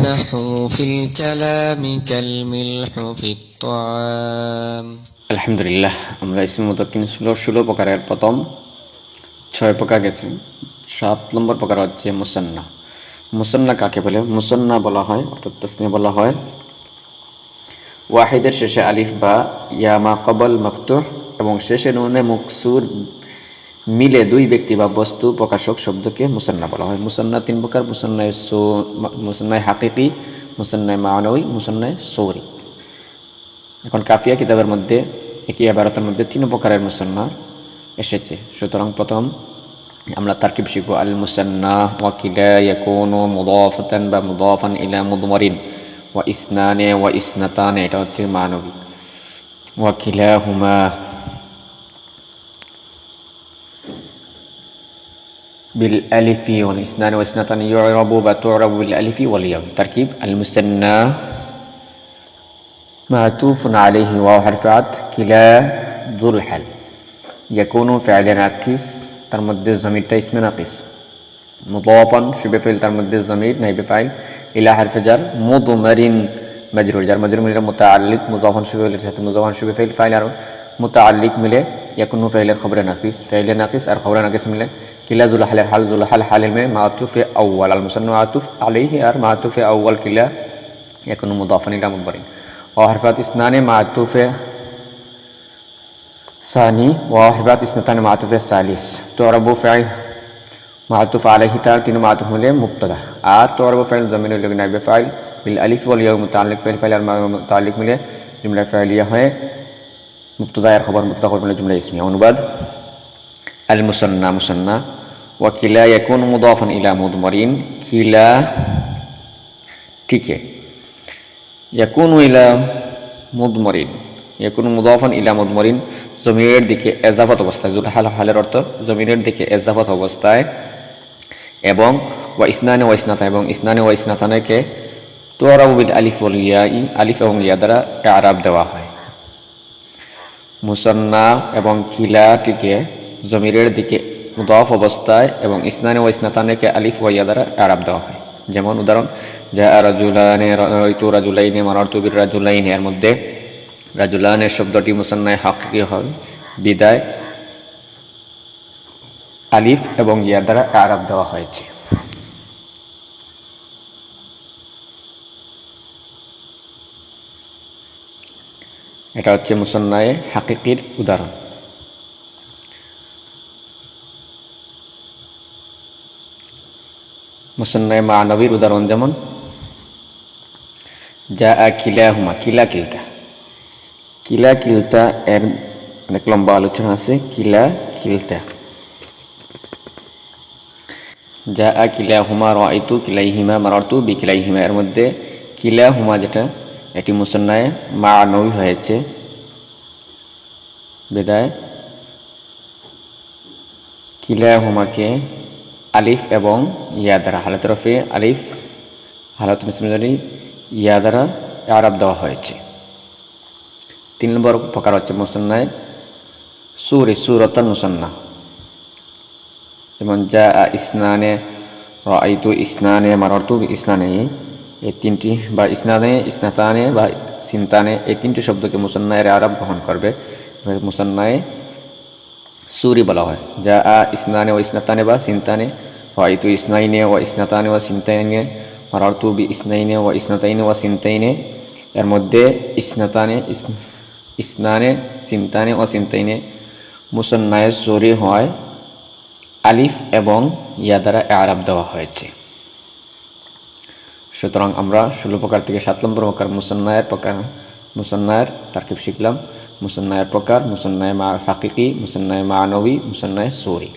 النحو في الكلام كالملح في الطعام। আলহামদুলিল্লাহ, আমরা ইসমে মুতাক্কিন 16 প্রকারের প্রথম 6 প্রকার গেছে। 7 নম্বর প্রকার হচ্ছে মুসান্না। মুসান্না কাকে বলে? মুসান্না বলা হয় অর্থাৎ তাসনিয়া বলা হয় ওয়াহিদের শেষে আলিফ বা ইয়া মা ক্বাবল মাফতুহ এবং শেষে নুনে মকসুর মিলে দুই ব্যক্তি বা বস্তু প্রকাশক শব্দকে মুসান্না বলা হয়। মুসান্না 3 প্রকার: মুসান্নায়ে হাকিকি, মুসান্নায়ে মানাউই, মুসান্নায়ে সৌরি। এখন কাফিয়া কিতাবের মধ্যে একই ইবারতের মধ্যে 3 প্রকারের মুসান্না এসেছে। সুতরাং প্রথম আমরা তারকিব শিখব। আল মুসান্না ওয়া কিলা ইয়াকুনু মুদাফাতান বা মুদাফান ইলা মুদমারিন ওয়া ইসনানে ওয়া ইসনাতানে, এটা হচ্ছে মানবী। ওয়া কিলাহুমা বিল আলিফি ওয়াল ইসনানে ওয়া ইসনাতানে ইউরাবু বা তুরাবু বিল আলিফি ওয়াল ইয়া। তারকিব: আল মুসান্না মাতুফুন আলাইহি ওয়া হারফ আতফ কিলা যুল হাল, ইয়াকুনু ফি'ল নাকিস, তার মধ্যে জমিরটা ইসমে নাকিস। মুদাফান শুবে ফিল, তার মধ্যে জমির নাইবে ফাইল। ইলা হারফে জার মুদমারিন মাজরুর, জার মাজরুর মিলে মুতাআল্লিক, মুদাফান শুবে ফিলের সাথে মুদাফান শুবে ফিল ফাইল আর মুতাআল্লিক মিলে ইয়াকুনু ফি'লের খবরে নাকিস, ফি'লে নাকিস আর খবরে নাকিস মিলে কিলা যুল হালের হাল, যুল হাল হালের মে মাতুফে আউয়াল, আল মুসান্না মাতুফ আলাইহি আর মাতুফে আউয়াল কিলা ইয়াকুনু মুদাফান ইলা মুদমারিন। ওয়া হারফাত ইসনানে মাতুফে সানি ওয়া হারফাত ইসনাতানে মাতুফে সালিস। তুরাবু ফাইল মাতুফ আলাইহি, তার 3 মাতুফ মিলে মুবতাদা। আর তুরাবু ফাইল জমিনুল লগ নাইবে ফাইল বিল আলিফ ওয়াল ইয়া মুতাআল্লিক ফাইল ফাইল আর মুতাআল্লিক মিলে জুমলা ফাইলিয়া হয় মুবতাদা এর খবর, মুবতাদা খবর মিলে জুমলা ইসমিয়া। অনুবাদ: আল মুসান্না মুসান্না ওয়া কিলা ইয়াকুনু মুদাফান ইলা মুদমারিন, কিলা টিকে, ইয়াকুনু ইলা মুদমারিন, ইয়াকুনু মুদাফান ইলা মুদমারিন জমিরের দিকে এজাফত অবস্থায়, যুল হাল হালের অর্থ জমিরের দিকে এজাফত অবস্থায়, এবং ওয়া ইসনানে ওয়া ইসনাতান এবং ইসনানে ওয়া ইসনাতানকে তুরাবু বিল আলিফ ওয়াল ইয়া, আলিফ এবং ইয়া দ্বারা ইআরাব দেওয়া হয়। মুসান্না এবং কিলাটিকে জমিরের দিকে মুদাফ অবস্থায় এবং ইসনানে ওয়া ইসনাতানকে আলিফ ওয়া ইয়া দ্বারা ইআরাব দেওয়া হয়। যেমন উদাহরণ: জাআ রাজুলানে রাআইতু রাজুলাইনি মারারতু বির রাজুলাইনি, এর মধ্যে রাজুলানের শব্দটি মুসান্নায়ে হাকিকি হয় বিদায় আলিফ এবং ইয়া দ্বারা ইআরাব দেওয়া হয়েছে। এটা হচ্ছে মুসান্নায়ে হাকিকির উদাহরণ। মুসান্নায়ে মানবীর উদাহরণ যেমন জাআ কিলাহুমা, কিলা কিলতা। কিলা কিলতা এর অনেক লম্বা আলোচনা আছে। কিলা কিলতা, জাআ কিলাহুমা রাআইতু কিলাইহিমা মারারতু বিকিলাইহিমা, এর মধ্যে কিলাহুমা যেটা এটি মুসান্নায়ে মানবী হয়েছে বিদায় কিলাহুমাকে আলিফ এবং ইয়া দ্বারা হালাত রফে আলিফ হালাত ইসমে ইয়া দ্বারা ইআরাব দেওয়া হয়েছে। 3 নম্বর প্রকার হচ্ছে মুসান্নায়ে সূরি, সূরাতান মুসান্না। যেমন জাআ ইসনানে রাআইতু ইসনানে মারারতু ইসনানে, এই 3টি বা ইসনানে ইসনাতানে বা সিনতানে, এই 3টি শব্দকে মুসান্নায়ের ইআরাব গ্রহণ করবে, মুসান্নায়ে সূরি বলা হয়। জাআ ইসনানে ওয়া ইসনাতানে বা সিনতানে, রাআইতু ইসনাইনে ওয়া ইসনাতানে ওয়া সিনতাইনে, মারারতু বি ইসনাইনে ওয়া ইসনাতাইনে ওয়া সিনতাইনে, এর মধ্যে ইসনাতানে ইসনানে সিনতানে ও সিনতাইনে মুসান্নায়ে সূরি হয় আলিফ এবং ইয়া দ্বারা ইআরাব দেওয়া হয়েছে। সুতরাং আমরা 16 প্রকার থেকে 7 নম্বর প্রকার মুসান্নায়ের তারকিব শিখলাম। মুসান্নায়ের প্রকার: মুসান্নায়ে হাকিকি, মুসান্নায়ে মানবী, মুসান্নায়ে সূরি।